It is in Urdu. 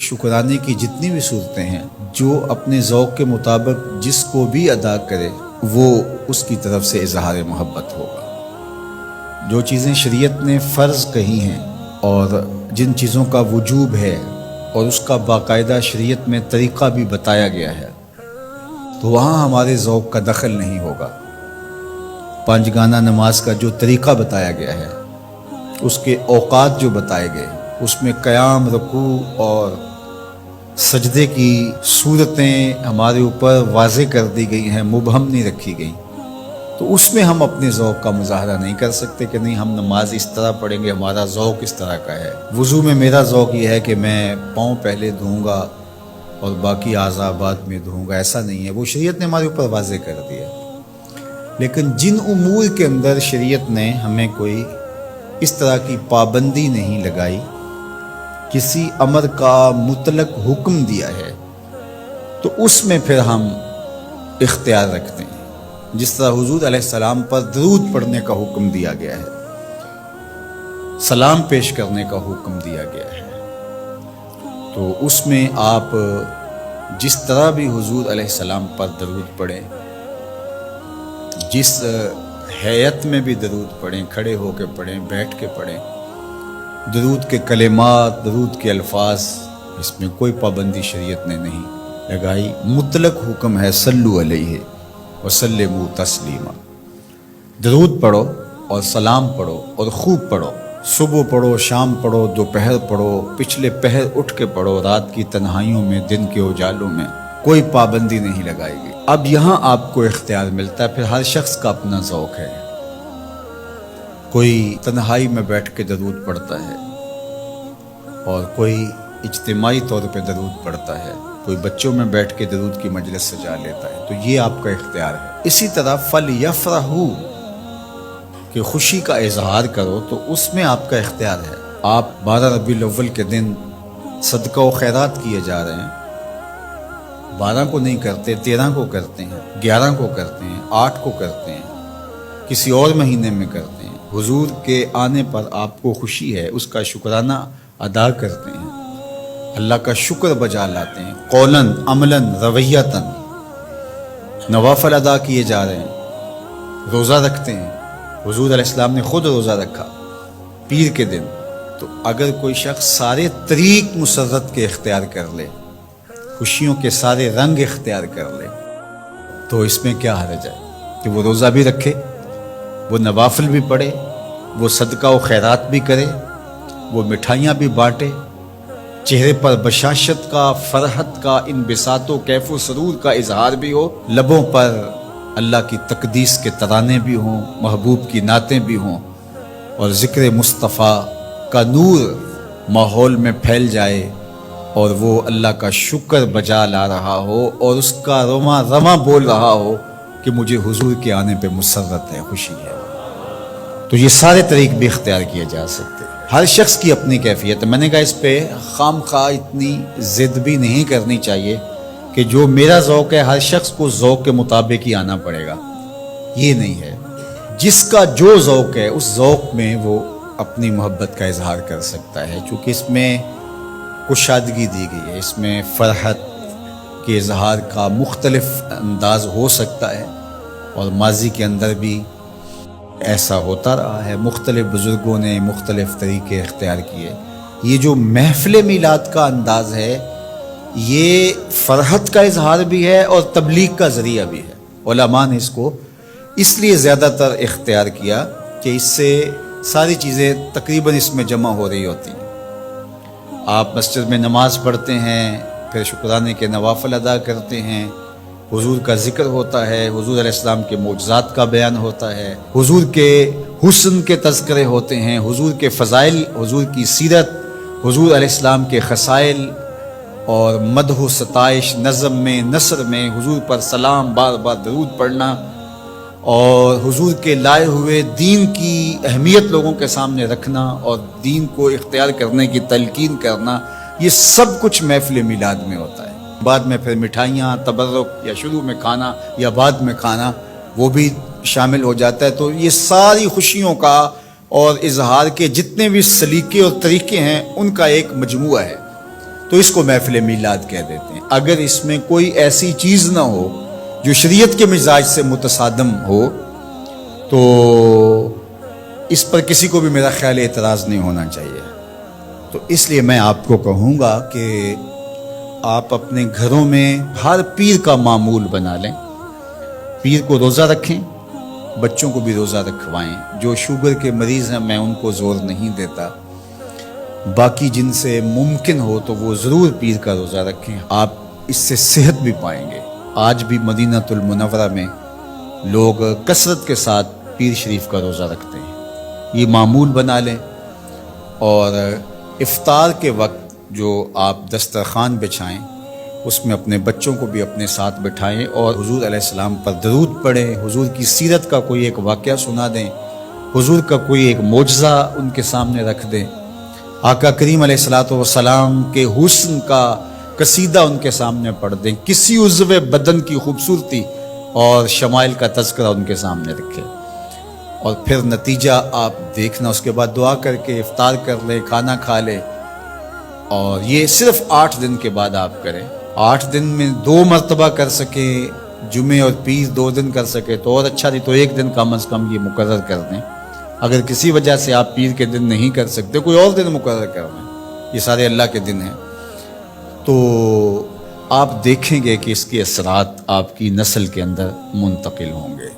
شکرانے کی جتنی بھی صورتیں ہیں، جو اپنے ذوق کے مطابق جس کو بھی ادا کرے وہ اس کی طرف سے اظہار محبت ہوگا۔ جو چیزیں شریعت نے فرض کہی ہیں اور جن چیزوں کا وجوب ہے اور اس کا باقاعدہ شریعت میں طریقہ بھی بتایا گیا ہے، تو وہاں ہمارے ذوق کا دخل نہیں ہوگا۔ پانچ گانا نماز کا جو طریقہ بتایا گیا ہے، اس کے اوقات جو بتائے گئے، اس میں قیام، رکوع اور سجدے کی صورتیں ہمارے اوپر واضح کر دی گئی ہیں، مبہم نہیں رکھی گئی، تو اس میں ہم اپنے ذوق کا مظاہرہ نہیں کر سکتے کہ نہیں ہم نماز اس طرح پڑھیں گے، ہمارا ذوق اس طرح کا ہے۔ وضو میں میرا ذوق یہ ہے کہ میں پاؤں پہلے دھوؤں گا اور باقی اعضاء بعد میں دھوؤں گا، ایسا نہیں ہے، وہ شریعت نے ہمارے اوپر واضح کر دیا۔ لیکن جن امور کے اندر شریعت نے ہمیں کوئی اس طرح کی پابندی نہیں لگائی، کسی امر کا مطلق حکم دیا ہے، تو اس میں پھر ہم اختیار رکھتے ہیں۔ جس طرح حضور علیہ السلام پر درود پڑھنے کا حکم دیا گیا ہے، سلام پیش کرنے کا حکم دیا گیا ہے، تو اس میں آپ جس طرح بھی حضور علیہ السلام پر درود پڑھیں، جس ہیئت میں بھی درود پڑھیں، کھڑے ہو کے پڑھیں، بیٹھ کے پڑھیں، درود کے کلمات، درود کے الفاظ، اس میں کوئی پابندی شریعت نے نہیں لگائی۔ مطلق حکم ہے صلو علیہ وسلموا تسلیما، درود پڑھو اور سلام پڑھو اور خوب پڑھو، صبح پڑھو، شام پڑھو، دوپہر پڑھو، پچھلے پہر اٹھ کے پڑھو، رات کی تنہائیوں میں، دن کے اجالوں میں، کوئی پابندی نہیں لگائی گئی۔ اب یہاں آپ کو اختیار ملتا ہے، پھر ہر شخص کا اپنا ذوق ہے۔ کوئی تنہائی میں بیٹھ کے درود پڑھتا ہے اور کوئی اجتماعی طور پہ درود پڑھتا ہے، کوئی بچوں میں بیٹھ کے درود کی مجلس سجا لیتا ہے، تو یہ آپ کا اختیار ہے۔ اسی طرح فَلْيَفْرَحُوا کہ خوشی کا اظہار کرو، تو اس میں آپ کا اختیار ہے۔ آپ 12 ربیع الاول کے دن صدقہ و خیرات کیے جا رہے ہیں، 12 کو نہیں کرتے، 13 کو کرتے ہیں، 11 کو کرتے ہیں، 8 کو کرتے ہیں، کسی اور مہینے میں کرتے ہیں، حضور کے آنے پر آپ کو خوشی ہے، اس کا شکرانہ ادا کرتے ہیں، اللہ کا شکر بجا لاتے ہیں، قولاً، عملاً، رویتاً، نوافل ادا کیے جا رہے ہیں، روزہ رکھتے ہیں، حضور علیہ السلام نے خود روزہ رکھا پیر کے دن۔ تو اگر کوئی شخص سارے طریق مسرت کے اختیار کر لے، خوشیوں کے سارے رنگ اختیار کر لے، تو اس میں کیا حرج ہے کہ وہ روزہ بھی رکھے، وہ نوافل بھی پڑھے، وہ صدقہ و خیرات بھی کرے، وہ مٹھائیاں بھی بانٹے، چہرے پر بشاشت کا، فرحت کا، انبساط و کیف و سرور کا اظہار بھی ہو، لبوں پر اللہ کی تقدیس کے ترانے بھی ہوں، محبوب کی نعتیں بھی ہوں، اور ذکر مصطفیٰ کا نور ماحول میں پھیل جائے، اور وہ اللہ کا شکر بجا لا رہا ہو اور اس کا رواں رواں بول رہا ہو کہ مجھے حضور کے آنے پہ مسرت ہے، خوشی ہے، تو یہ سارے طریق بھی اختیار کیے جا سکتے ہیں۔ ہر شخص کی اپنی کیفیت ہے۔ میں نے کہا اس پہ خام خواہ اتنی ضد بھی نہیں کرنی چاہیے کہ جو میرا ذوق ہے ہر شخص کو ذوق کے مطابق ہی آنا پڑے گا، یہ نہیں ہے۔ جس کا جو ذوق ہے اس ذوق میں وہ اپنی محبت کا اظہار کر سکتا ہے، چونکہ اس میں کشادگی دی گئی ہے، اس میں فرحت کے اظہار کا مختلف انداز ہو سکتا ہے، اور ماضی کے اندر بھی ایسا ہوتا رہا ہے، مختلف بزرگوں نے مختلف طریقے اختیار کیے۔ یہ جو محفل میلاد کا انداز ہے، یہ فرحت کا اظہار بھی ہے اور تبلیغ کا ذریعہ بھی ہے۔ علماء نے اس کو اس لیے زیادہ تر اختیار کیا کہ اس سے ساری چیزیں تقریباً اس میں جمع ہو رہی ہوتی ہیں۔ آپ مسجد میں نماز پڑھتے ہیں، پھر شکرانے کے نوافل ادا کرتے ہیں، حضور کا ذکر ہوتا ہے، حضور علیہ السلام کے معجزات کا بیان ہوتا ہے، حضور کے حسن کے تذکرے ہوتے ہیں، حضور کے فضائل، حضور کی سیرت، حضور علیہ السلام کے خصائل، اور مدح و ستائش، نظم میں، نثر میں حضور پر سلام، بار بار درود پڑھنا، اور حضور کے لائے ہوئے دین کی اہمیت لوگوں کے سامنے رکھنا اور دین کو اختیار کرنے کی تلقین کرنا، یہ سب کچھ محفل میلاد میں ہوتا ہے۔ بعد میں پھر مٹھائیاں، تبرک، یا شروع میں کھانا یا بعد میں کھانا، وہ بھی شامل ہو جاتا ہے۔ تو یہ ساری خوشیوں کا اور اظہار کے جتنے بھی سلیقے اور طریقے ہیں ان کا ایک مجموعہ ہے۔ تو اس کو محفل میلاد کہہ دیتے ہیں۔ اگر اس میں کوئی ایسی چیز نہ ہو جو شریعت کے مزاج سے متصادم ہو تو اس پر کسی کو بھی میرا خیال اعتراض نہیں ہونا چاہیے۔ تو اس لیے میں آپ کو کہوں گا کہ آپ اپنے گھروں میں ہر پیر کا معمول بنا لیں، پیر کو روزہ رکھیں، بچوں کو بھی روزہ رکھوائیں۔ جو شوگر کے مریض ہیں میں ان کو زور نہیں دیتا، باقی جن سے ممکن ہو تو وہ ضرور پیر کا روزہ رکھیں، آپ اس سے صحت بھی پائیں گے۔ آج بھی مدینہ المنورہ میں لوگ کثرت کے ساتھ پیر شریف کا روزہ رکھتے ہیں، یہ معمول بنا لیں۔ اور افطار کے وقت جو آپ دسترخوان بچھائیں اس میں اپنے بچوں کو بھی اپنے ساتھ بٹھائیں اور حضور علیہ السلام پر درود پڑھیں، حضور کی سیرت کا کوئی ایک واقعہ سنا دیں، حضور کا کوئی ایک معجزہ ان کے سامنے رکھ دیں، آقا کریم علیہ السلام کے حسن کا قصیدہ ان کے سامنے پڑھ دیں، کسی عضو بدن کی خوبصورتی اور شمائل کا تذکرہ ان کے سامنے رکھیں، اور پھر نتیجہ آپ دیکھنا۔ اس کے بعد دعا کر کے افطار کر لیں، کھانا کھا لیں، اور یہ صرف 8 دن کے بعد آپ کریں۔ 8 دن میں 2 مرتبہ کر سکیں، جمعے اور پیر 2 دن کر سکے تو اور اچھا، نہیں تو 1 دن کم از کم یہ مقرر کر دیں۔ اگر کسی وجہ سے آپ پیر کے دن نہیں کر سکتے، کوئی اور دن مقرر کر دیں، یہ سارے اللہ کے دن ہیں، تو آپ دیکھیں گے کہ اس کے اثرات آپ کی نسل کے اندر منتقل ہوں گے۔